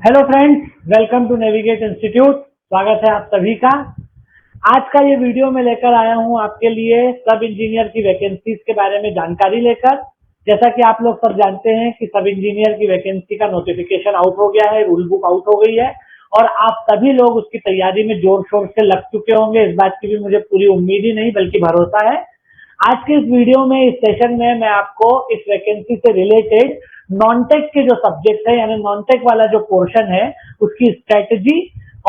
Hello friends, welcome to Navigate Institute. स्वागत है आप सभी का। आज का ये वीडियो मैं लेकर आया हूँ आपके लिए सब इंजीनियर की वैकेंसीज के बारे में जानकारी लेकर। जैसा कि आप लोग सब जानते हैं कि सब इंजीनियर की वैकेंसी का नोटिफिकेशन आउट हो गया है, रूल बुक आउट हो गई है और आप सभी लोग उसकी तैयारी में जोर शोर से लग चुके होंगे। इस बात की भी मुझे पूरी उम्मीद ही नहीं बल्कि भरोसा है। आज के इस वीडियो में, इस सेशन में मैं आपको इस वैकेंसी से रिलेटेड नॉन टेक के जो सब्जेक्ट है यानी नॉन टेक वाला जो पोर्शन है उसकी स्ट्रेटजी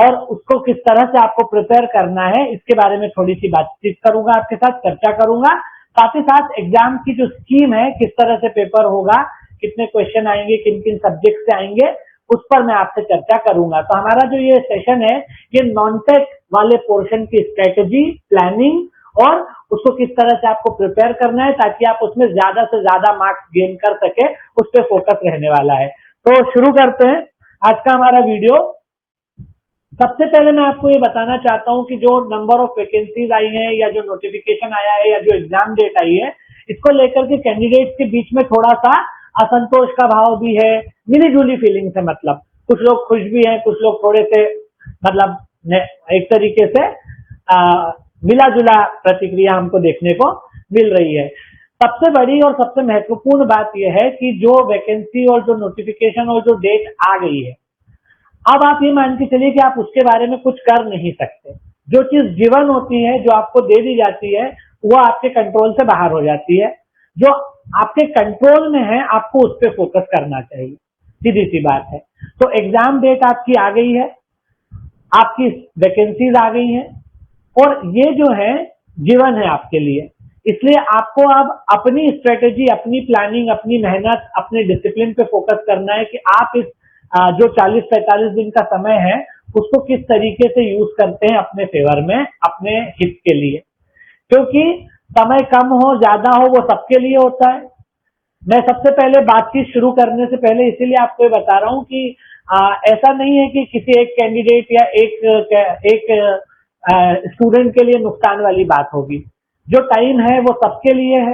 और उसको किस तरह से आपको प्रिपेयर करना है इसके बारे में थोड़ी सी बातचीत करूंगा, आपके साथ चर्चा करूंगा। साथ ही साथ एग्जाम की जो स्कीम है, किस तरह से पेपर होगा, कितने क्वेश्चन आएंगे, किन किन सब्जेक्ट से आएंगे, उस पर मैं आपसे चर्चा करूंगा। तो हमारा जो ये सेशन है ये नॉन टेक वाले पोर्शन की स्ट्रेटजी, प्लानिंग और उसको किस तरह से आपको प्रिपेयर करना है ताकि आप उसमें ज्यादा से ज्यादा मार्क्स गेन कर सके, उस पर फोकस रहने वाला है। तो शुरू करते हैं आज का हमारा वीडियो। सबसे पहले मैं आपको ये बताना चाहता हूं कि जो नंबर ऑफ वैकेंसीज आई हैं या जो नोटिफिकेशन आया है या जो एग्जाम डेट आई है, इसको लेकर के कैंडिडेट्स के बीच में थोड़ा सा असंतोष का भाव भी है, मिली जुली फीलिंग्स है। मतलब कुछ लोग खुश भी हैं, कुछ लोग थोड़े से मतलब एक तरीके से मिला जुला प्रतिक्रिया हमको देखने को मिल रही है। सबसे बड़ी और सबसे महत्वपूर्ण बात यह है कि जो वैकेंसी और जो नोटिफिकेशन और जो डेट आ गई है, अब आप ये मान के चलिए कि आप उसके बारे में कुछ कर नहीं सकते। जो चीज गिवन होती है, जो आपको दे दी जाती है, वो आपके कंट्रोल से बाहर हो जाती है। जो आपके कंट्रोल में है आपको उस पर फोकस करना चाहिए, सीधी सी बात है। तो एग्जाम डेट आपकी आ गई है, आपकी वैकेंसीज आ गई हैं और ये जो है गिवन है आपके लिए। इसलिए आपको अब अपनी स्ट्रेटेजी, अपनी प्लानिंग, अपनी मेहनत, अपने डिसिप्लिन पे फोकस करना है कि आप इस जो 40-45 दिन का समय है उसको किस तरीके से यूज करते हैं अपने फेवर में, अपने हित के लिए। क्योंकि समय कम हो ज्यादा हो वो सबके लिए होता है। मैं सबसे पहले बातचीत शुरू करने से पहले इसीलिए आपको ये बता रहा हूं कि ऐसा नहीं है कि किसी एक कैंडिडेट या एक स्टूडेंट के लिए नुकसान वाली बात होगी। जो टाइम है वो सबके लिए है।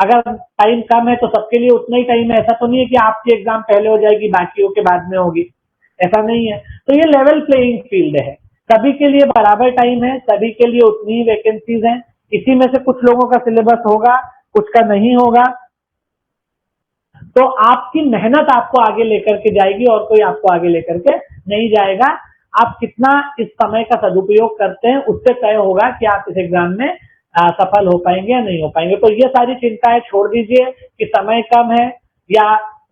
अगर टाइम कम है तो सबके लिए उतना ही टाइम है। ऐसा तो नहीं है कि आपकी एग्जाम पहले हो जाएगी बाकियों के बाद में होगी, ऐसा नहीं है। तो ये लेवल प्लेइंग फील्ड है, सभी के लिए बराबर टाइम है, सभी के लिए उतनी ही वैकेंसीज हैं। इसी में से कुछ लोगों का सिलेबस होगा, कुछ का नहीं होगा। तो आपकी मेहनत आपको आगे लेकर के जाएगी और कोई आपको आगे लेकर के नहीं जाएगा। आप कितना इस समय का सदुपयोग करते हैं उससे तय होगा कि आप इस एग्जाम में सफल हो पाएंगे या नहीं हो पाएंगे। तो ये सारी चिंताएं छोड़ दीजिए कि समय कम है या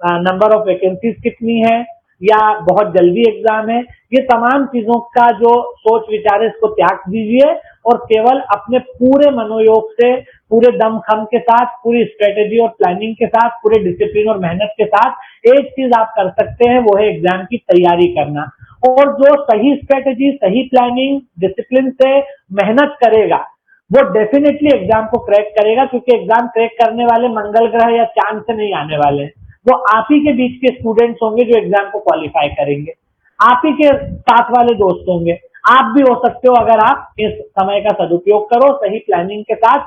नंबर ऑफ वैकेंसीज कितनी है या बहुत जल्दी एग्जाम है। ये तमाम चीजों का जो सोच विचार है इसको त्याग दीजिए और केवल अपने पूरे मनोयोग से, पूरे दमखम के साथ, पूरी स्ट्रेटेजी और प्लानिंग के साथ, पूरे डिसिप्लिन और मेहनत के साथ एक चीज आप कर सकते हैं, वो है एग्जाम की तैयारी करना। और जो सही स्ट्रेटेजी, सही प्लानिंग, डिसिप्लिन से मेहनत करेगा वो डेफिनेटली एग्जाम को क्रैक करेगा। क्योंकि एग्जाम क्रैक करने वाले मंगल ग्रह या चांद से नहीं आने वाले, वो आप ही के बीच के स्टूडेंट्स होंगे जो एग्जाम को क्वालिफाई करेंगे। आप ही के साथ वाले दोस्त होंगे। आप भी हो सकते हो अगर आप इस समय का सदुपयोग करो, सही प्लानिंग के साथ,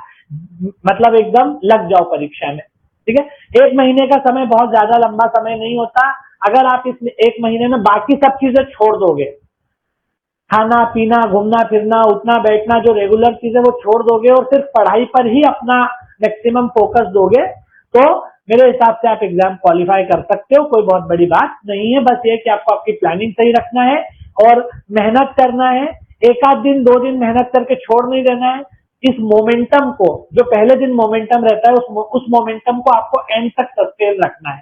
मतलब एकदम लग जाओ परीक्षा में। ठीक है, एक महीने का समय बहुत ज्यादा लंबा समय नहीं होता। अगर आप इस एक महीने में बाकी सब चीजें छोड़ दोगे, खाना पीना, घूमना फिरना, उठना बैठना, जो रेगुलर चीजें वो छोड़ दोगे और सिर्फ पढ़ाई पर ही अपना मैक्सिमम फोकस दोगे, तो मेरे हिसाब से आप एग्जाम क्वालिफाई कर सकते हो। कोई बहुत बड़ी बात नहीं है। बस ये कि आपको आपकी प्लानिंग सही रखना है और मेहनत करना है। एक आध दिन, 2 दिन मेहनत करके छोड़ नहीं देना है। इस मोमेंटम को, जो पहले दिन मोमेंटम रहता है, उस मोमेंटम को आपको एंड तक सस्टेन रखना है।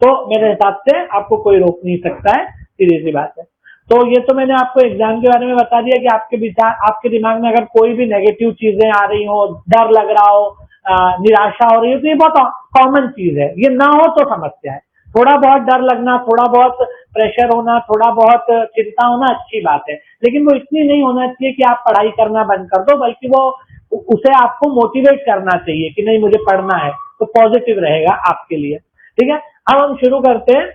तो मेरे हिसाब से आपको कोई रोक नहीं सकता है, सीधी सी बात है। तो ये तो मैंने आपको एग्जाम के बारे में बता दिया कि आपके विचार, आपके दिमाग में अगर कोई भी नेगेटिव चीजें आ रही हो, डर लग रहा हो, निराशा हो रही हो, तो ये बहुत कॉमन चीज है। ये ना हो तो समस्या है। थोड़ा बहुत डर लगना, थोड़ा बहुत प्रेशर होना, थोड़ा बहुत चिंता होना अच्छी बात है, लेकिन वो इतनी नहीं होना चाहिए कि आप पढ़ाई करना बंद कर दो, बल्कि वो उसे आपको मोटिवेट करना चाहिए कि नहीं मुझे पढ़ना है, तो पॉजिटिव रहेगा आपके लिए। ठीक है, अब हम शुरू करते हैं।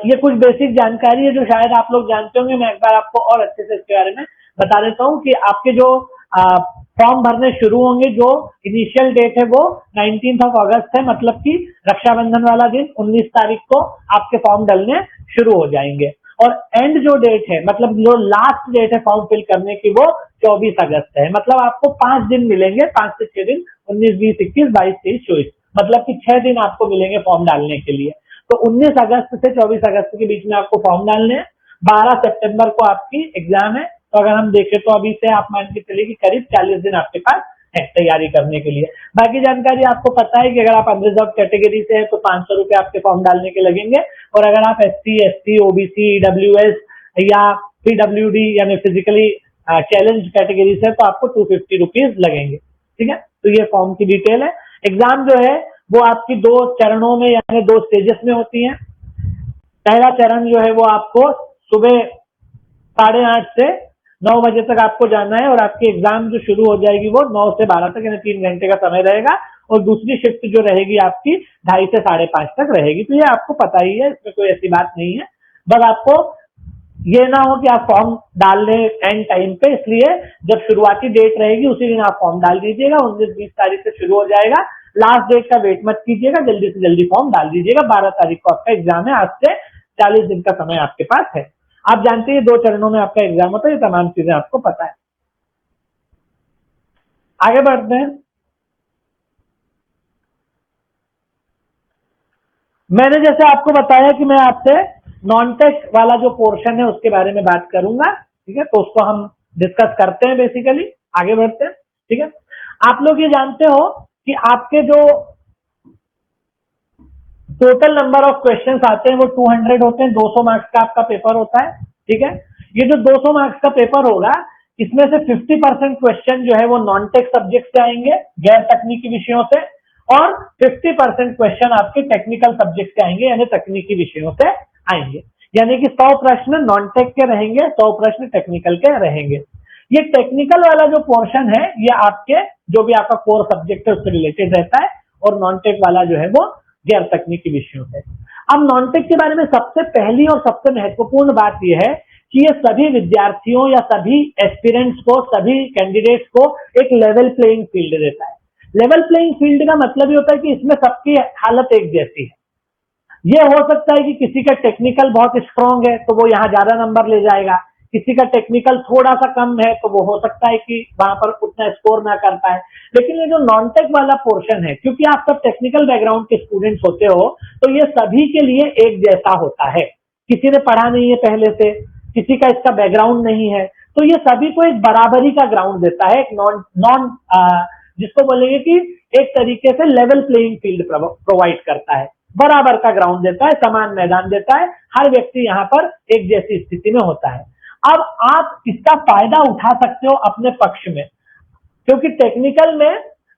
ये कुछ बेसिक जानकारी है जो शायद आप लोग जानते होंगे। मैं एक बार आपको और अच्छे से इसके बारे में बता देता हूँ कि आपके जो फॉर्म भरने शुरू होंगे। जो इनिशियल डेट है वो 19 अगस्त है, मतलब कि रक्षाबंधन वाला दिन 19 तारीख को आपके फॉर्म डलने शुरू हो जाएंगे। और एंड जो डेट है, मतलब जो लास्ट डेट है फॉर्म फिल करने की, वो 24 अगस्त है। मतलब आपको 5 दिन मिलेंगे, 5 से 6 दिन, 19, 20, 21, 22, 23, 24, मतलब कि 6 दिन आपको मिलेंगे फॉर्म डालने के लिए। तो 19 अगस्त से 24 अगस्त के बीच में आपको फॉर्म डालने हैं। 12 सितंबर को आपकी एग्जाम है। तो अगर हम देखें तो अभी से आप मान के चलिए कि करीब 40 दिन आपके पास है तैयारी करने के लिए। बाकी जानकारी आपको पता है कि अगर आप अनरिजर्व कैटेगरी से है तो 500 रुपए आपके फॉर्म डालने के लगेंगे, और अगर आप SC, ST, OBC, EWS या PWD यानी फिजिकली चैलेंज कैटेगरी से तो आपको 250 रुपीज लगेंगे। ठीक है, तो ये फॉर्म की डिटेल है। एग्जाम जो है वो आपकी 2 चरणों में यानी 2 स्टेजेस में होती है। पहला चरण जो है वो आपको सुबह 8:30 से 9 बजे तक आपको जाना है, और आपकी एग्जाम जो शुरू हो जाएगी वो 9 से 12 तक, यानी 3 घंटे का समय रहेगा। और दूसरी शिफ्ट जो रहेगी आपकी 2:30 से 5:30 तक रहेगी। तो ये आपको पता ही है, इसमें कोई ऐसी बात नहीं है। बस आपको ये ना हो कि आप फॉर्म डाल लें एंड टाइम पे, इसलिए जब शुरुआती डेट रहेगी उसी दिन आप फॉर्म डाल दीजिएगा। 19-20 तारीख से शुरू हो जाएगा। लास्ट डेट का वेट मत कीजिएगा, जल्दी से जल्दी फॉर्म डाल दीजिएगा। 12 तारीख को आपका एग्जाम है। आज से 40 दिन का समय आपके पास है। आप जानते हैं 2 चरणों में आपका एग्जाम होता है, ये तमाम चीजें आपको पता है। आगे बढ़ते हैं। मैंने जैसे आपको बताया कि मैं आपसे नॉन टेक वाला जो पोर्शन है उसके बारे में बात करूंगा। ठीक है, तो उसको हम डिस्कस करते हैं बेसिकली। आगे बढ़ते हैं। ठीक है, आप लोग ये जानते हो कि आपके जो टोटल नंबर ऑफ क्वेश्चंस आते हैं वो 200 होते हैं। 200 मार्क्स का आपका पेपर होता है। ठीक है, ये जो 200 मार्क्स का पेपर होगा, इसमें से 50% क्वेश्चन जो है वो नॉन टेक सब्जेक्ट से आएंगे, गैर तकनीकी विषयों से, और 50% क्वेश्चन आपके टेक्निकल सब्जेक्ट से आएंगे, यानी तकनीकी विषयों से आएंगे। यानी कि 100 प्रश्न नॉन टेक के रहेंगे, 100 प्रश्न टेक्निकल के रहेंगे। ये टेक्निकल वाला जो पोर्शन है ये आपके जो भी आपका कोर सब्जेक्ट है उससे रिलेटेड रहता है, और नॉन टेक वाला जो है वो गैर तकनीकी विषयों से। अब नॉन टेक के बारे में सबसे पहली और सबसे महत्वपूर्ण बात यह है कि ये सभी विद्यार्थियों या सभी एस्पिरेंट्स को, सभी कैंडिडेट्स को एक लेवल प्लेइंग फील्ड देता है। लेवल प्लेइंग फील्ड का मतलब ये होता है कि इसमें सबकी हालत एक जैसी है। ये हो सकता है कि किसी का टेक्निकल बहुत स्ट्रांग है तो वो यहाँ ज्यादा नंबर ले जाएगा, किसी का टेक्निकल थोड़ा सा कम है तो वो हो सकता है कि वहां पर उतना स्कोर ना कर पाए। लेकिन ये जो नॉन टेक वाला पोर्शन है, क्योंकि आप सब टेक्निकल बैकग्राउंड के स्टूडेंट्स होते हो, तो ये सभी के लिए एक जैसा होता है। किसी ने पढ़ा नहीं है पहले से, किसी का इसका बैकग्राउंड नहीं है, तो ये सभी को एक बराबरी का ग्राउंड देता है। एक नॉन जिसको बोलेंगे कि एक तरीके से लेवल प्लेइंग फील्ड प्रोवाइड करता है, बराबर का ग्राउंड देता है, समान मैदान देता है। हर व्यक्ति यहाँ पर एक जैसी स्थिति में होता है। अब आप इसका फायदा उठा सकते हो अपने पक्ष में, क्योंकि टेक्निकल में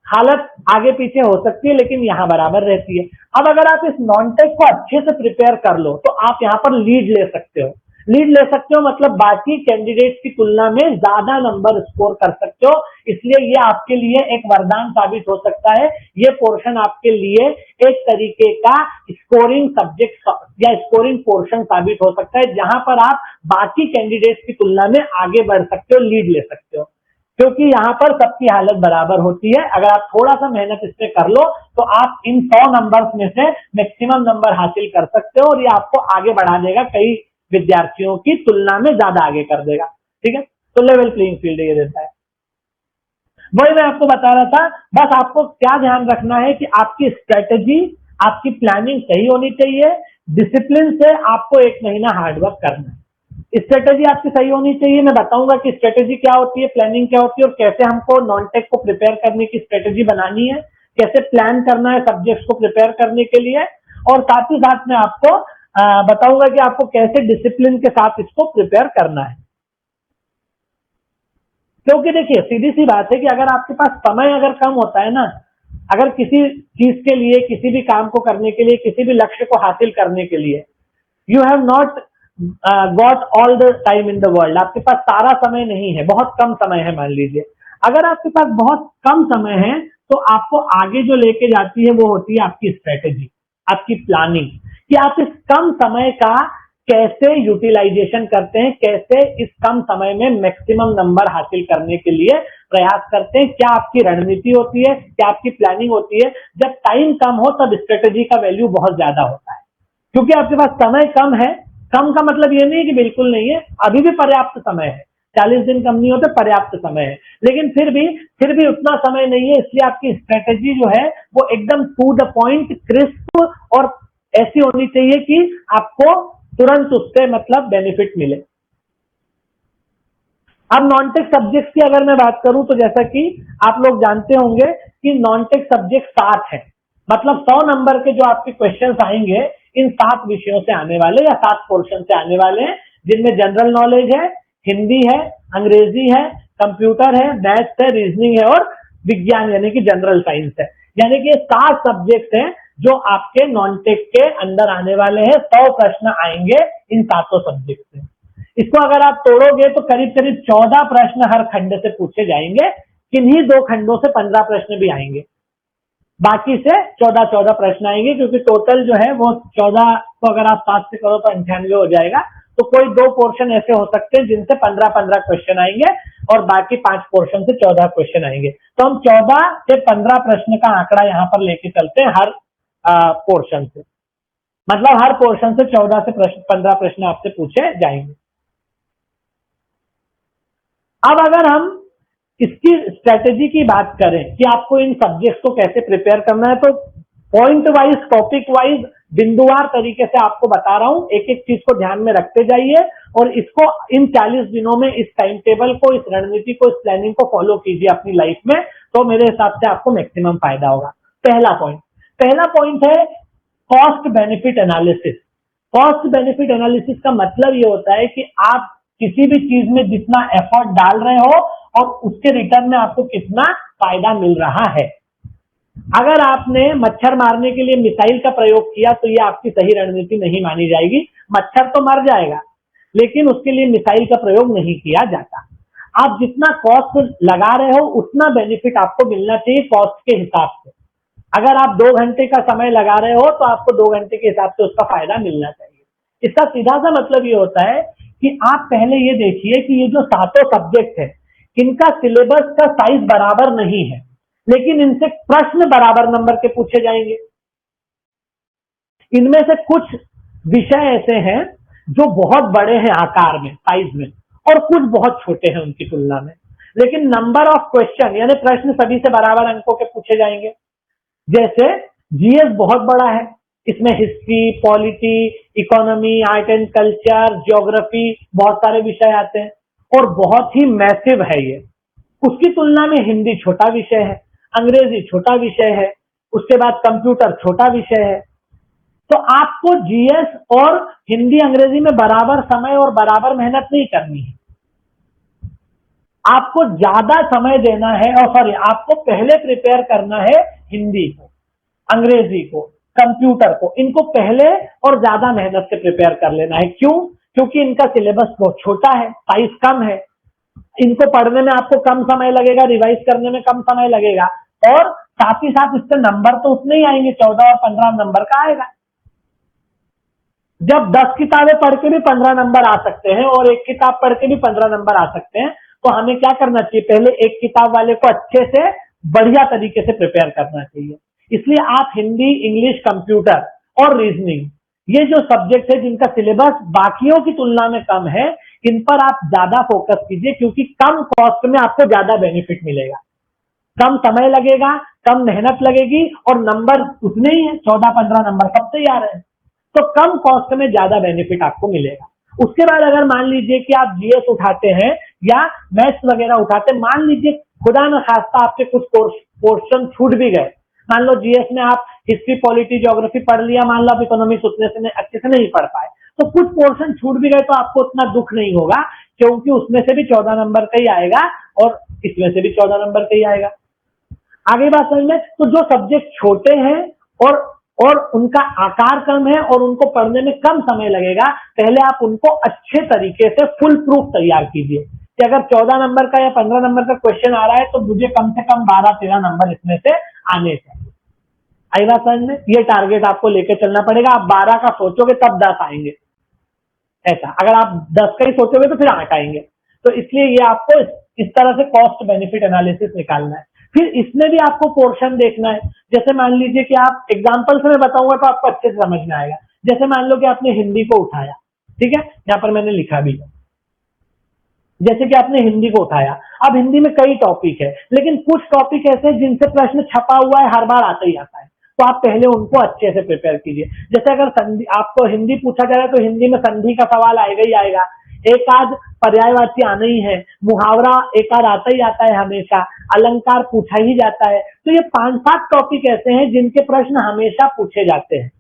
हालत आगे पीछे हो सकती है लेकिन यहां बराबर रहती है। अब अगर आप इस नॉन टेक को अच्छे से प्रिपेयर कर लो तो आप यहां पर लीड ले सकते हो। लीड ले सकते हो मतलब बाकी कैंडिडेट्स की तुलना में ज्यादा नंबर स्कोर कर सकते हो। इसलिए ये आपके लिए एक वरदान साबित हो सकता है। ये पोर्शन आपके लिए एक तरीके का स्कोरिंग सब्जेक्ट या स्कोरिंग पोर्शन साबित हो सकता है, जहां पर आप बाकी कैंडिडेट्स की तुलना में आगे बढ़ सकते हो, लीड ले सकते हो, क्योंकि यहाँ पर सबकी हालत बराबर होती है। अगर आप थोड़ा सा मेहनत इस पे कर लो तो आप इन 100 नंबर्स में से मैक्सिमम नंबर हासिल कर सकते हो, और ये आपको आगे बढ़ा देगा, कई विद्यार्थियों की तुलना में ज्यादा आगे कर देगा। ठीक है, तो लेवल प्लेइंग फील्ड ये देता है। वही मैं आपको बता रहा था। बस आपको क्या ध्यान रखना है कि आपकी स्ट्रेटेजी, आपकी प्लानिंग सही होनी चाहिए। डिसिप्लिन से आपको 1 महीना हार्डवर्क करना है। स्ट्रेटेजी आपकी सही होनी चाहिए। मैं बताऊंगा कि स्ट्रेटेजी क्या होती है, प्लानिंग क्या होती है, और कैसे हमको नॉन टेक को प्रिपेयर करने की स्ट्रेटेजी बनानी है, कैसे प्लान करना है सब्जेक्ट्स को प्रिपेयर करने के लिए, और साथ ही साथ में आपको बताऊंगा कि आपको कैसे डिसिप्लिन के साथ इसको प्रिपेयर करना है। क्योंकि देखिए सीधी सी बात है कि अगर आपके पास समय अगर कम होता है ना, अगर किसी चीज के लिए, किसी भी काम को करने के लिए, किसी भी लक्ष्य को हासिल करने के लिए, you have not got all the time in the world, आपके पास सारा समय नहीं है, बहुत कम समय है। मान लीजिए अगर आपके पास बहुत कम समय है तो आपको आगे जो लेके जाती है वो होती है आपकी स्ट्रेटेजी, आपकी प्लानिंग, कि आप इस कम समय का कैसे यूटिलाइजेशन करते हैं, कैसे इस कम समय में मैक्सिमम नंबर हासिल करने के लिए प्रयास करते हैं, क्या आपकी रणनीति होती है, क्या आपकी प्लानिंग होती है। जब टाइम कम हो तब स्ट्रेटेजी का वैल्यू बहुत ज्यादा होता है, क्योंकि आपके पास समय कम है। कम का मतलब ये नहीं कि बिल्कुल नहीं है, अभी भी पर्याप्त समय है, 40 दिन कम नहीं होते, पर्याप्त समय है, लेकिन फिर भी उतना समय नहीं है। इसलिए आपकी स्ट्रेटेजी जो है वो एकदम टू द पॉइंट, क्रिस्प और ऐसी होनी चाहिए कि आपको तुरंत उससे मतलब बेनिफिट मिले। अब नॉन टेक सब्जेक्ट की अगर मैं बात करूं तो जैसा कि आप लोग जानते होंगे कि नॉन टेक सब्जेक्ट 7 है, मतलब 100 नंबर के जो आपके क्वेश्चंस आएंगे इन 7 विषयों से आने वाले या 7 पोर्शन से आने वाले हैं, जिनमें जनरल नॉलेज है, हिंदी है, अंग्रेजी है, कंप्यूटर है, मैथ्स है, रीजनिंग है और विज्ञान यानी कि जनरल साइंस है। यानी कि 7 सब्जेक्ट हैं जो आपके नॉन टेक के अंदर आने वाले हैं। 100 प्रश्न आएंगे इन 7 सब्जेक्ट से। इसको अगर आप तोड़ोगे तो करीब करीब 14 प्रश्न हर खंड से पूछे जाएंगे, किन्हीं 2 खंडों से 15 प्रश्न भी आएंगे, बाकी से 14 प्रश्न आएंगे, क्योंकि टोटल जो है वो 14 को अगर आप 7 से करो तो 98 हो जाएगा। तो कोई 2 पोर्शन ऐसे हो सकते हैं जिनसे 15 क्वेश्चन आएंगे और बाकी 5 पोर्शन से 14 क्वेश्चन आएंगे। तो हम 14 से 15 प्रश्न का आंकड़ा यहाँ पर लेके चलते हैं हर पोर्शन से, मतलब हर पोर्शन से 14 से 15 प्रश्न आपसे पूछे जाएंगे। अब अगर हम इसकी स्ट्रेटेजी की बात करें कि आपको इन सब्जेक्ट्स को कैसे प्रिपेयर करना है, तो पॉइंट वाइज, टॉपिक वाइज, बिंदुवार तरीके से आपको बता रहा हूं। एक एक चीज को ध्यान में रखते जाइए और इसको इन 40 दिनों में इस टाइम टेबल को, इस रणनीति को, इस प्लानिंग को फॉलो कीजिए अपनी लाइफ में, तो मेरे हिसाब से आपको मैक्सिमम फायदा होगा। पहला पॉइंट है cost benefit analysis. Cost benefit analysis का मतलब ये होता है कि आप किसी भी चीज में जितना एफर्ट डाल रहे हो और उसके रिटर्न में आपको कितना फायदा मिल रहा है। अगर आपने मच्छर मारने के लिए मिसाइल का प्रयोग किया तो ये आपकी सही रणनीति नहीं मानी जाएगी। मच्छर तो मर जाएगा, लेकिन उसके लिए मिसाइल का प्रयोग नहीं किया जाता। आप जितना कॉस्ट लगा रहे हो उतना बेनिफिट आपको मिलना चाहिए कॉस्ट के हिसाब से। अगर आप 2 घंटे का समय लगा रहे हो तो आपको 2 घंटे के हिसाब से उसका फायदा मिलना चाहिए। इसका सीधा सा मतलब ये होता है कि आप पहले ये देखिए कि ये जो 7 सब्जेक्ट है, इनका सिलेबस का साइज बराबर नहीं है, लेकिन इनसे प्रश्न बराबर नंबर के पूछे जाएंगे। इनमें से कुछ विषय ऐसे हैं जो बहुत बड़े हैं आकार में, साइज में, और कुछ बहुत छोटे हैं उनकी तुलना में, लेकिन नंबर ऑफ क्वेश्चन यानी प्रश्न सभी से बराबर अंकों के पूछे जाएंगे। जैसे जीएस बहुत बड़ा है, इसमें history, polity, economy, art and culture, geography, बहुत सारे विषय आते हैं और बहुत ही मैसिव है ये। उसकी तुलना में हिंदी छोटा विषय है, अंग्रेजी छोटा विषय है, उसके बाद कंप्यूटर छोटा विषय है। तो आपको जीएस और हिंदी अंग्रेजी में बराबर समय और बराबर मेहनत नहीं करनी है। आपको ज्यादा समय देना है, और सॉरी, आपको पहले प्रिपेयर करना है हिंदी को, अंग्रेजी को, कंप्यूटर को। इनको पहले और ज्यादा मेहनत से प्रिपेयर कर लेना है। क्यों? क्योंकि इनका सिलेबस बहुत छोटा है, साइज कम है, इनको पढ़ने में आपको कम समय लगेगा, रिवाइज करने में कम समय लगेगा, और साथ ही साथ इससे नंबर तो उतने ही आएंगे, 14 और 15 नंबर का आएगा। जब 10 किताबें पढ़ के भी 15 नंबर आ सकते हैं और एक किताब पढ़ के भी 15 नंबर आ सकते हैं, तो हमें क्या करना चाहिए? पहले एक किताब वाले को अच्छे से, बढ़िया तरीके से प्रिपेयर करना चाहिए। इसलिए आप हिंदी, इंग्लिश, कंप्यूटर और रीजनिंग, ये जो सब्जेक्ट है जिनका सिलेबस बाकियों की तुलना में कम है, इन पर आप ज्यादा फोकस कीजिए, क्योंकि कम कॉस्ट में आपको ज्यादा बेनिफिट मिलेगा। कम समय लगेगा, कम मेहनत लगेगी और नंबर उतने ही है, 14-15 नंबर सब तैयार है, तो कम कॉस्ट में ज्यादा बेनिफिट आपको मिलेगा। उसके बाद अगर मान लीजिए कि आप जीएस उठाते हैं या मैथ्स वगैरह उठाते हैं, मान लीजिए खुदा न खास्ता आपके कुछ पोर्शन छूट भी गए, मान लो जीएस में आप हिस्ट्री, पॉलिटी, ज्योग्राफी पढ़ लिया, मान लो आप इकोनॉमिक्स उतने से अच्छे से नहीं पढ़ पाए, तो कुछ पोर्शन छूट भी गए तो आपको उतना दुख नहीं होगा, क्योंकि उसमें से भी 14 नंबर का ही आएगा और इसमें से भी 14 नंबर का ही आएगा। आगे बात समझ में? तो जो सब्जेक्ट छोटे हैं और उनका आकार कम है और उनको पढ़ने में कम समय लगेगा, पहले आप उनको अच्छे तरीके से फुल प्रूफ तैयार कीजिए कि अगर 14 नंबर का या 15 नंबर का क्वेश्चन आ रहा है तो मुझे कम से कम 12-13 नंबर इसमें से आने चाहिए। आई बात समझ में? ये टारगेट आपको लेके चलना पड़ेगा। आप 12 का सोचोगे तब 10 आएंगे। ऐसा अगर आप 10 का ही सोचोगे तो फिर 8 आएंगे। तो इसलिए ये आपको इस तरह से कॉस्ट बेनिफिट एनालिसिस निकालना है। फिर इसमें भी आपको पोर्शन देखना है। जैसे मान लीजिए कि आप एग्जाम्पल से मैं बताऊंगा तो आपको अच्छे से समझ में आएगा। जैसे मान लो कि आपने हिंदी को उठाया, ठीक है, यहाँ पर मैंने लिखा भी है, जैसे कि आपने हिंदी को उठाया। अब हिंदी में कई टॉपिक है, लेकिन कुछ टॉपिक ऐसे हैं जिनसे प्रश्न छपा हुआ है, हर बार आता ही आता है, तो आप पहले उनको अच्छे से प्रिपेयर कीजिए। जैसे अगर संधि आपको हिंदी पूछा जा रहा है तो हिंदी में संधि का सवाल आएगा ही आएगा, एक आध पर्यायवाची आना ही है, मुहावरा एक आध आता ही आता है हमेशा, अलंकार पूछा ही जाता है। तो ये 5-7 टॉपिक ऐसे हैं जिनके प्रश्न हमेशा पूछे जाते हैं।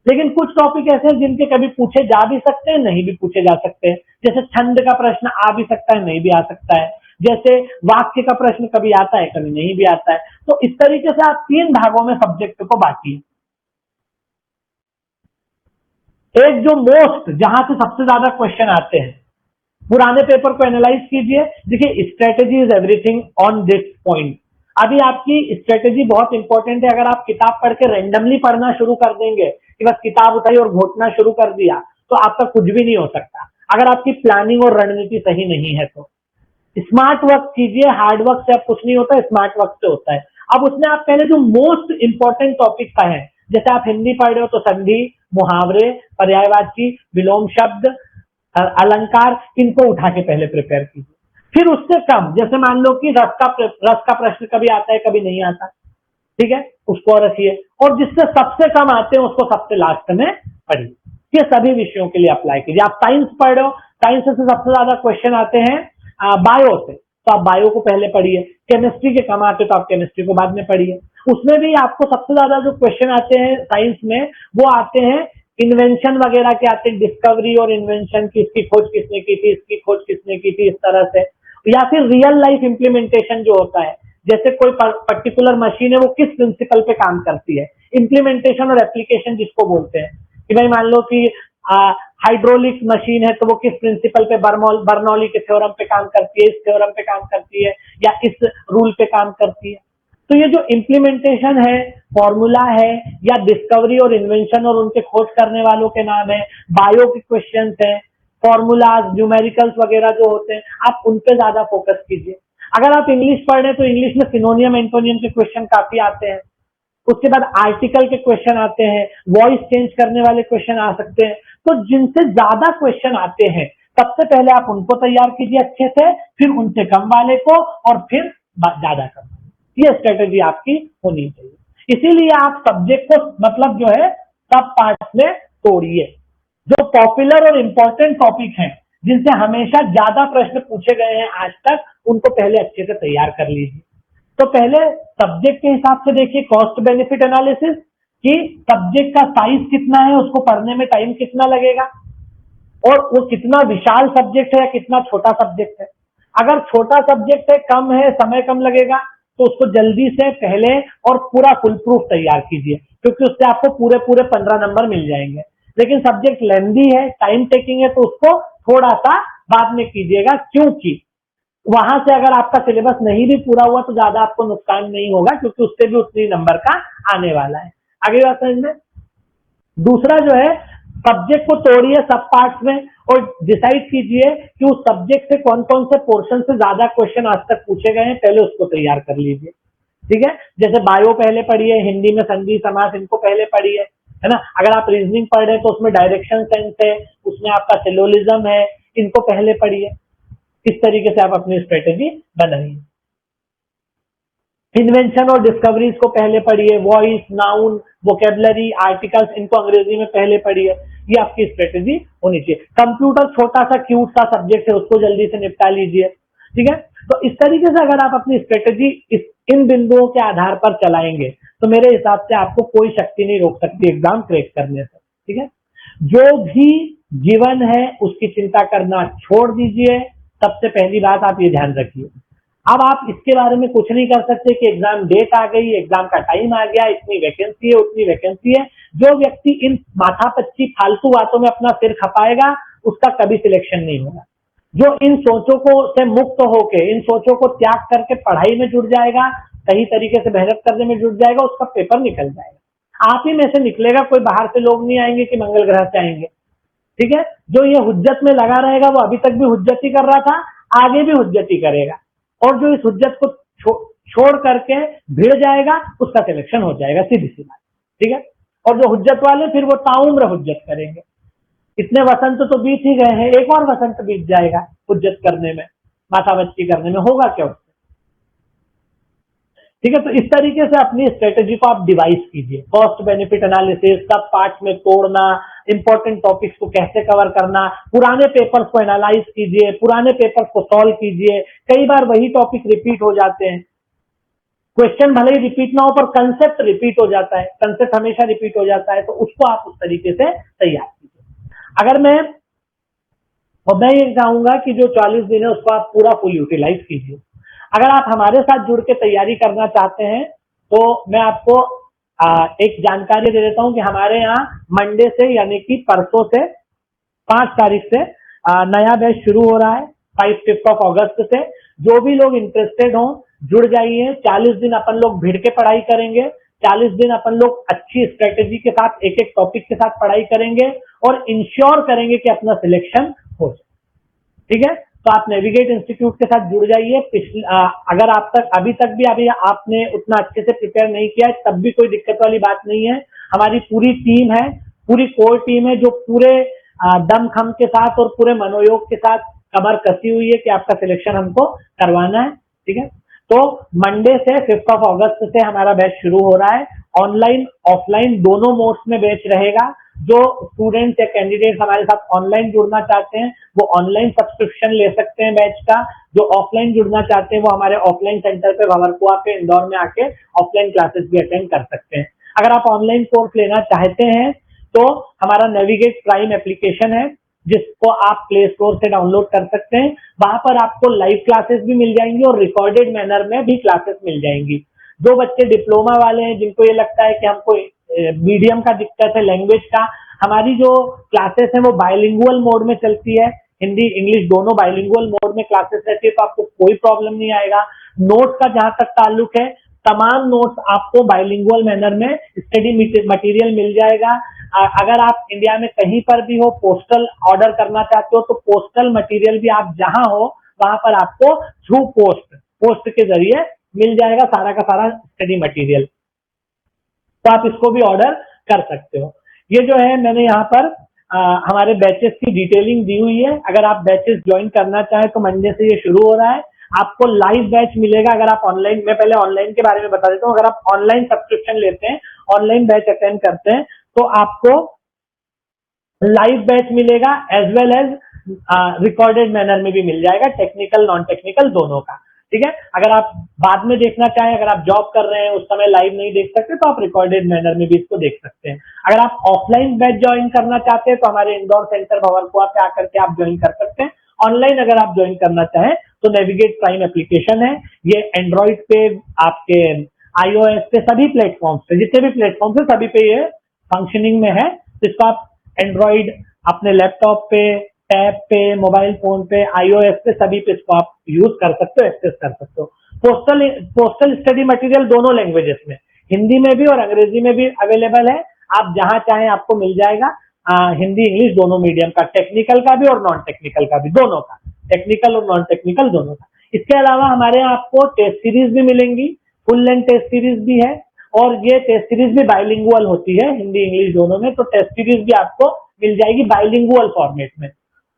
लेकिन कुछ टॉपिक ऐसे हैं जिनके कभी पूछे जा भी सकते हैं, नहीं भी पूछे जा सकते हैं। जैसे छंद का प्रश्न आ भी सकता है, नहीं भी आ सकता है। जैसे वाक्य का प्रश्न कभी आता है, कभी नहीं भी आता है। तो इस तरीके से आप 3 भागों में सब्जेक्ट को बांटिए। एक जो मोस्ट, जहां से सबसे ज्यादा क्वेश्चन आते हैं, पुराने पेपर को एनालाइज कीजिए। देखिए, strategy is everything on this point. अभी आपकी स्ट्रेटेजी बहुत इंपॉर्टेंट है। अगर आप किताब पढ़ के रैंडमली पढ़ना शुरू कर देंगे कि बस किताब उठाई और घोटना शुरू कर दिया, तो आपका कुछ भी नहीं हो सकता, अगर आपकी प्लानिंग और रणनीति सही नहीं है तो। स्मार्ट वर्क कीजिए, हार्ड वर्क से अब कुछ नहीं होता, स्मार्ट वर्क से होता है। अब उसमें आप पहले जो मोस्ट इंपॉर्टेंट टॉपिक का है, जैसे आप हिंदी पढ़ रहे हो तो संधि, मुहावरे, पर्यायवाची, विलोम शब्द, अलंकार, इनको उठा के पहले प्रिपेयर कीजिए। फिर उससे कम, जैसे मान लो कि रस का प्रश्न कभी आता है, कभी नहीं आता, ठीक है, उसको रखिए। और जिससे सबसे कम आते हैं उसको सबसे लास्ट में पढ़िए। ये सभी विषयों के लिए अप्लाई कीजिए। आप साइंस पढ़ रहे हो, साइंस से सबसे ज्यादा क्वेश्चन आते हैं बायो से, तो आप बायो को पहले पढ़िए। केमिस्ट्री के कम आते तो आप केमिस्ट्री को बाद में पढ़िए। उसमें भी आपको सबसे ज्यादा जो क्वेश्चन आते हैं साइंस में, वो आते हैं इन्वेंशन वगैरह के आते हैं, डिस्कवरी और इन्वेंशन की, इसकी खोज किसने की थी, इसकी खोज किसने की थी, इस तरह से। या फिर रियल लाइफ इंप्लीमेंटेशन जो होता है, जैसे कोई पर्टिकुलर मशीन है वो किस प्रिंसिपल पे काम करती है, इंप्लीमेंटेशन और एप्लीकेशन जिसको बोलते हैं। कि भाई मान लो कि हाइड्रोलिक मशीन है तो वो किस प्रिंसिपल पे, बर्नौली के थ्योरम पे काम करती है, इस थ्योरम पे काम करती है, या इस रूल पे काम करती है। तो ये जो इम्प्लीमेंटेशन है, फॉर्मूला है, या डिस्कवरी और इन्वेंशन और उनके खोज करने वालों के नाम है, बायो के क्वेश्चंस हैं, फॉर्मूलाज, न्यूमेरिकल्स वगैरह जो होते हैं, आप उन पे ज्यादा फोकस कीजिए। अगर आप इंग्लिश पढ़ रहे हैं तो इंग्लिश में सिनोनियम एंटोनियम के क्वेश्चन काफी आते हैं। उसके बाद आर्टिकल के क्वेश्चन आते हैं, वॉइस चेंज करने वाले क्वेश्चन आ सकते हैं। तो जिनसे ज्यादा क्वेश्चन आते हैं सबसे पहले आप उनको तैयार कीजिए अच्छे से, फिर उनसे कम वाले को, और फिर ज्यादा कम। ये स्ट्रेटेजी आपकी होनी चाहिए। इसीलिए आप सब्जेक्ट को मतलब जो है सब पार्ट में तोड़िए। जो पॉपुलर और इंपॉर्टेंट टॉपिक हैं, जिनसे हमेशा ज्यादा प्रश्न पूछे गए हैं आज तक, उनको पहले अच्छे से तैयार कर लीजिए। तो पहले सब्जेक्ट के हिसाब से देखिए कॉस्ट बेनिफिट एनालिसिस, कि सब्जेक्ट का साइज कितना है, उसको पढ़ने में टाइम कितना लगेगा, और वो कितना विशाल सब्जेक्ट है या कितना छोटा सब्जेक्ट है। अगर छोटा सब्जेक्ट है, कम है, समय कम लगेगा, तो उसको जल्दी से पहले और पूरा फुल प्रूफ तैयार कीजिए, क्योंकि उससे आपको पूरे पूरे 15 नंबर मिल जाएंगे। लेकिन सब्जेक्ट लेंदी है, टाइम टेकिंग है, तो उसको थोड़ा सा बाद में कीजिएगा, क्योंकि वहां से अगर आपका सिलेबस नहीं भी पूरा हुआ तो ज्यादा आपको नुकसान नहीं होगा, क्योंकि उससे भी उतनी नंबर का आने वाला है। अगली बात समझ में। दूसरा जो है, सब्जेक्ट को तोड़िए सब पार्ट्स में और डिसाइड कीजिए कि उस सब्जेक्ट से कौन कौन से पोर्शन से ज्यादा क्वेश्चन आज तक पूछे गए हैं, पहले उसको तैयार कर लीजिए। ठीक है, जैसे बायो पहले पढ़िए, हिंदी में संधि समास इनको पहले पढ़िए, है ना। अगर आप रीजनिंग पढ़ रहे हैं तो उसमें डायरेक्शन सेंस है, उसमें आपका सिलोलिज्म है, इनको पहले पढ़िए। इस तरीके से आप अपनी स्ट्रेटेजी बनाइए। इन्वेंशन और डिस्कवरीज को पहले पढ़िए, वॉइस, नाउन, वोकेबलरी, आर्टिकल्स, इनको अंग्रेजी में पहले पढ़िए। ये आपकी स्ट्रेटेजी होनी चाहिए। कंप्यूटर छोटा सा क्यूट सा सब्जेक्ट है, उसको जल्दी से निपटा लीजिए। ठीक है, तो इस तरीके से अगर आप अपनी स्ट्रेटेजी इन बिंदुओं के आधार पर चलाएंगे तो मेरे हिसाब से आपको कोई शक्ति नहीं रोक सकती एग्जाम क्रैक करने से। ठीक है, जो भी जीवन है उसकी चिंता करना छोड़ दीजिए। सबसे पहली बात आप ये ध्यान रखिए, अब आप इसके बारे में कुछ नहीं कर सकते कि एग्जाम डेट आ गई, एग्जाम का टाइम आ गया, इतनी वैकेंसी है, उतनी वैकेंसी है। जो व्यक्ति इन माथापच्ची फालतू बातों में अपना सिर खपाएगा उसका कभी सिलेक्शन नहीं होगा। जो इन सोचों को से मुक्त होके, इन सोचों को त्याग करके पढ़ाई में जुट जाएगा, सही तरीके से मेहनत करने में जुट जाएगा, उसका पेपर निकल जाएगा। आप ही में से निकलेगा, कोई बाहर से लोग नहीं आएंगे कि मंगल ग्रह से आएंगे। ठीक है। जो ये हुज्जत में लगा रहेगा वो अभी तक भी हुज्जत ही कर रहा था, आगे भी हुज्जत ही करेगा, और जो इस हुज्जत को छोड़ करके भिड़ जाएगा उसका सिलेक्शन हो जाएगा, सीधी सी बात, ठीक है। और जो हुज्जत वाले फिर वो ताउम्र हुज्जत करेंगे। इतने वसंत तो बीत ही गए हैं, एक और वसंत बीत जाएगा हुज्जत करने में, माथाबच्ची करने में, होगा क्या उससे, ठीक है। तो इस तरीके से अपनी स्ट्रेटेजी को आप डिवाइस कीजिए, कॉस्ट बेनिफिट एनालिसिस, सब पार्ट में तोड़ना, इंपॉर्टेंट टॉपिक्स को कैसे कवर करना, पुराने पेपर्स को एनालाइज कीजिए, पुराने पेपर्स को सॉल्व कीजिए। कई बार वही टॉपिक रिपीट हो जाते हैं, क्वेश्चन भले ही रिपीट ना हो पर कंसेप्ट रिपीट हो जाता है, कंसेप्ट हमेशा रिपीट हो जाता है, तो उसको आप उस तरीके से तैयार कीजिए। अगर मैं ये चाहूंगा कि जो 40 दिन है उसको आप पूरा फुल यूटिलाइज कीजिए। अगर आप हमारे साथ जुड़ के तैयारी करना चाहते हैं तो मैं आपको एक जानकारी दे देता हूं कि हमारे यहाँ मंडे से यानी कि परसों से 5 तारीख से नया बैच शुरू हो रहा है, 5 अगस्त से। जो भी लोग इंटरेस्टेड हो जुड़ जाइए। 40 दिन अपन लोग भिड़ के पढ़ाई करेंगे, 40 दिन अपन लोग अच्छी स्ट्रेटेजी के साथ एक एक टॉपिक के साथ पढ़ाई करेंगे और इंश्योर करेंगे कि अपना सिलेक्शन हो जाए, ठीक है। तो आप नेविगेट इंस्टीट्यूट के साथ जुड़ जाइए। अगर आप तक अभी तक भी आपने उतना अच्छे से प्रिपेयर नहीं किया है तब भी कोई दिक्कत वाली बात नहीं है। हमारी पूरी टीम है, पूरी कोर टीम है जो पूरे दमखम के साथ और पूरे मनोयोग के साथ कमर कसी हुई है कि आपका सिलेक्शन हमको करवाना है, ठीक है। तो मंडे से 5 अगस्त से हमारा बैच शुरू हो रहा है। ऑनलाइन ऑफलाइन दोनों मोड्स में बैच रहेगा। जो स्टूडेंट्स या कैंडिडेट्स हमारे साथ ऑनलाइन जुड़ना चाहते हैं वो ऑनलाइन सब्सक्रिप्शन ले सकते हैं बैच का। जो ऑफलाइन जुड़ना चाहते हैं वो हमारे ऑफलाइन सेंटर पे भंवरकुआ पे इंदौर में आके ऑफलाइन क्लासेस भी अटेंड कर सकते हैं। अगर आप ऑनलाइन कोर्स लेना चाहते हैं तो हमारा नेविगेट प्राइम एप्लीकेशन है जिसको आप प्ले स्टोर से डाउनलोड कर सकते हैं। वहां पर आपको लाइव क्लासेस भी मिल जाएंगी और रिकॉर्डेड मैनर में भी क्लासेस मिल जाएंगी। जो बच्चे डिप्लोमा वाले हैं जिनको ये लगता है कि हमको मीडियम का दिक्कत है, लैंग्वेज का, हमारी जो क्लासेस है वो बायलिंगुअल मोड में चलती है, हिंदी इंग्लिश दोनों बायलिंगुअल मोड में क्लासेस रहती है, तो आपको कोई प्रॉब्लम नहीं आएगा। नोट्स का जहां तक ताल्लुक है तमाम नोट्स आपको बायलिंगुअल मैनर में स्टडी मटेरियल मिल जाएगा। अगर आप इंडिया में कहीं पर भी हो, पोस्टल ऑर्डर करना चाहते हो तो पोस्टल मटेरियल भी आप जहां हो वहां पर आपको थ्रू पोस्ट के जरिए मिल जाएगा सारा का सारा स्टडी मटेरियल, तो आप इसको भी ऑर्डर कर सकते हो। ये जो है मैंने यहाँ पर हमारे बैचेस की डिटेलिंग दी हुई है। अगर आप बैचेस ज्वाइन करना चाहें तो मंडे से ये शुरू हो रहा है। आपको लाइव बैच मिलेगा अगर आप ऑनलाइन, मैं पहले ऑनलाइन के बारे में बता देता हूँ। अगर आप ऑनलाइन सब्सक्रिप्शन लेते हैं, ऑनलाइन बैच अटेंड करते हैं तो आपको लाइव बैच मिलेगा as well as recorded manner में भी मिल जाएगा, टेक्निकल नॉन टेक्निकल दोनों का, ठीक है। अगर आप बाद में देखना चाहें, अगर आप जॉब कर रहे हैं उस समय लाइव नहीं देख सकते तो आप रिकॉर्डेड मैनर में भी इसको देख सकते हैं। अगर आप ऑफलाइन बैच ज्वाइन करना चाहते हैं तो हमारे इंदौर सेंटर भंवरकुआ पे आकर के आप ज्वाइन कर सकते हैं। ऑनलाइन अगर आप ज्वाइन करना चाहें तो नेविगेट प्राइम एप्लीकेशन है, ये एंड्रॉइड पे, आपके iOS पे, सभी प्लेटफॉर्म्स पे, जितने भी प्लेटफॉर्म है सभी पे ये फंक्शनिंग में है। इसको आप एंड्रॉइड अपने लैपटॉप पे, टैब पे, मोबाइल फोन पे, iOS पे, सभी पे इसको आप यूज कर सकते हो, एक्सेस कर सकते हो। पोस्टल स्टडी मटेरियल दोनों लैंग्वेजेस में, हिंदी में भी और अंग्रेजी में भी अवेलेबल है। आप जहां चाहें आपको मिल जाएगा, हिंदी इंग्लिश दोनों मीडियम का, टेक्निकल का भी और नॉन टेक्निकल का भी, दोनों का, टेक्निकल और नॉन टेक्निकल दोनों का। इसके अलावा हमारे यहाँ आपको टेस्ट सीरीज भी मिलेंगी, फुल लेंथ टेस्ट सीरीज भी है और ये टेस्ट सीरीज भी बाइलिंगुअल होती है, हिंदी इंग्लिश दोनों में। तो टेस्ट सीरीज भी आपको मिल जाएगी बाइलिंगुअल फॉर्मेट में,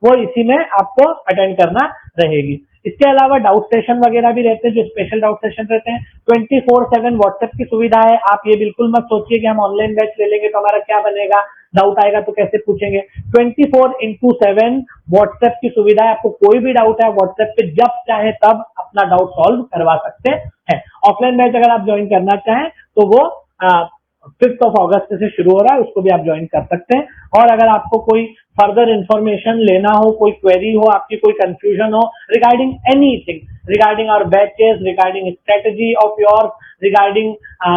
वो इसी में आपको अटेंड करना रहेगी। इसके अलावा डाउट सेशन वगैरह भी रहते हैं, जो स्पेशल डाउट सेशन रहते हैं। 24/7 व्हाट्सएप की सुविधा है। आप ये बिल्कुल मत सोचिए कि हम ऑनलाइन बैच ले लेंगे तो हमारा क्या बनेगा, डाउट आएगा तो कैसे पूछेंगे। 24/7 व्हाट्सएप की सुविधा है। आपको कोई भी डाउट है व्हाट्सएप पे जब चाहे तब अपना डाउट सॉल्व करवा सकते हैं। ऑफलाइन बैच अगर आप ज्वाइन करना चाहें तो वो 5 अगस्त से शुरू हो रहा है, उसको भी आप ज्वाइन कर सकते हैं। और अगर आपको कोई फर्दर इंफॉर्मेशन लेना हो, कोई क्वेरी हो, आपकी कोई कंफ्यूजन हो regarding anything, regarding our batches, regarding strategy of your, regarding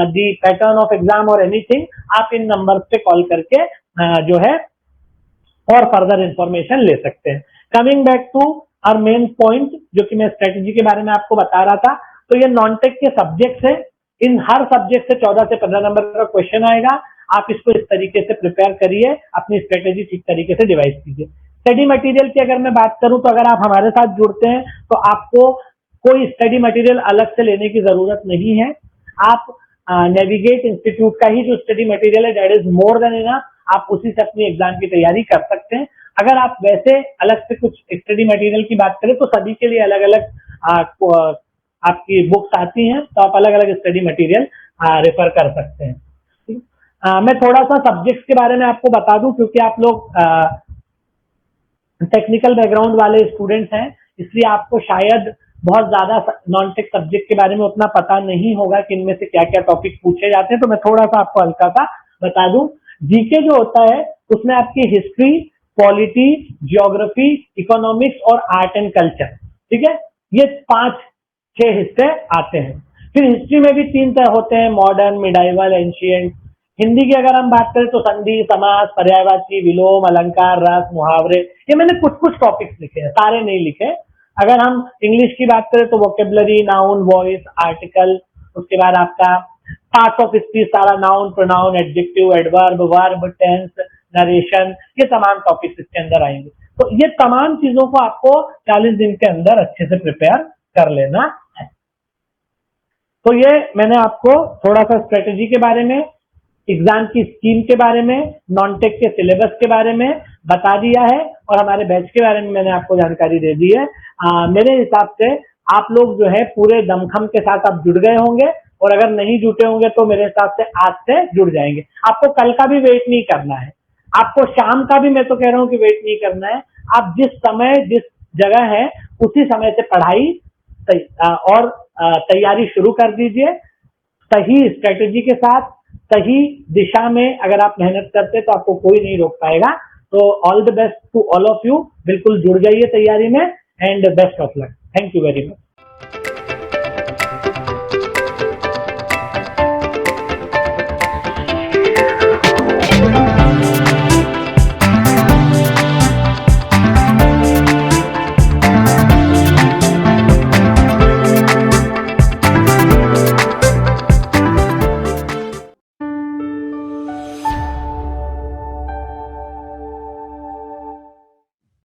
the pattern of exam और एनीथिंग, आप इन नंबर पे कॉल करके जो है और फर्दर इंफॉर्मेशन ले सकते हैं। Coming back to our main point, जो कि मैं स्ट्रेटेजी के बारे में आपको बता रहा था, तो ये नॉन टेक के सब्जेक्ट्स है। इन हर सब्जेक्ट से 14 से 15 नंबर का क्वेश्चन आएगा। आप इसको इस तरीके से प्रिपेयर करिए, अपनी स्ट्रेटेजी ठीक तरीके से डिवाइस कीजिए। स्टडी मटेरियल की अगर मैं बात करूं तो अगर आप हमारे साथ जुड़ते हैं तो आपको कोई स्टडी मटेरियल अलग से लेने की जरूरत नहीं है। आप नेविगेट इंस्टीट्यूट का ही जो स्टडी मटेरियल है that is more than enough, आप उसी से अपनी एग्जाम की तैयारी कर सकते हैं। अगर आप वैसे अलग से कुछ स्टडी मटेरियल की बात करें तो सभी के लिए अलग अलग आपकी बुक्स आती हैं, तो आप अलग अलग स्टडी मटेरियल रेफर कर सकते हैं। मैं थोड़ा सा सब्जेक्ट्स के बारे में आपको बता दूं, क्योंकि आप लोग टेक्निकल बैकग्राउंड वाले स्टूडेंट्स हैं, इसलिए आपको शायद बहुत ज्यादा नॉन टेक सब्जेक्ट के बारे में उतना पता नहीं होगा कि इनमें से क्या क्या टॉपिक पूछे जाते हैं, तो मैं थोड़ा सा आपको हल्का सा बता दूं। जीके जो होता है उसमें आपकी हिस्ट्री, पॉलिटी, जियोग्राफी, इकोनॉमिक्स और आर्ट एंड कल्चर, ठीक है, ये 5-6 हिस्से आते हैं। फिर हिस्ट्री में भी 3 तरह होते हैं, मॉडर्न, मिडाइवल, एंशिएंट। हिंदी की अगर हम बात करें तो संधि, समास, पर्यायवाची, विलोम, अलंकार, रस, मुहावरे, ये मैंने कुछ कुछ टॉपिक्स लिखे हैं, सारे नहीं लिखे। अगर हम इंग्लिश की बात करें तो वोकेबलरी, नाउन, वॉइस, आर्टिकल, उसके बाद आपका पार्ट्स ऑफ स्पीच, सारा noun, pronoun, adjective, adverb, verb, tense, narration, ये तमाम टॉपिक्स इसके अंदर आएंगे। तो ये तमाम चीजों को आपको 40 दिन के अंदर अच्छे से प्रिपेयर कर लेना है। तो ये मैंने आपको थोड़ा सा स्ट्रेटेजी के बारे में, एग्जाम की स्कीम के बारे में, नॉन टेक के सिलेबस के बारे में बता दिया है और हमारे बैच के बारे में मैंने आपको जानकारी दे दी है। मेरे हिसाब से आप लोग जो है पूरे दमखम के साथ आप जुड़ गए होंगे, और अगर नहीं जुटे होंगे तो मेरे हिसाब से आज से जुड़ जाएंगे। आपको कल का भी वेट नहीं करना है, आपको शाम का भी मैं तो कह रहा हूं कि वेट नहीं करना है। आप जिस समय जिस जगह है उसी समय से पढ़ाई और तैयारी शुरू कर दीजिए। सही स्ट्रेटेजी के साथ सही दिशा में अगर आप मेहनत करते तो आपको कोई नहीं रोक पाएगा। तो all the best to all of you, बिल्कुल जुड़ जाइए तैयारी में, and best of luck. Thank you very much.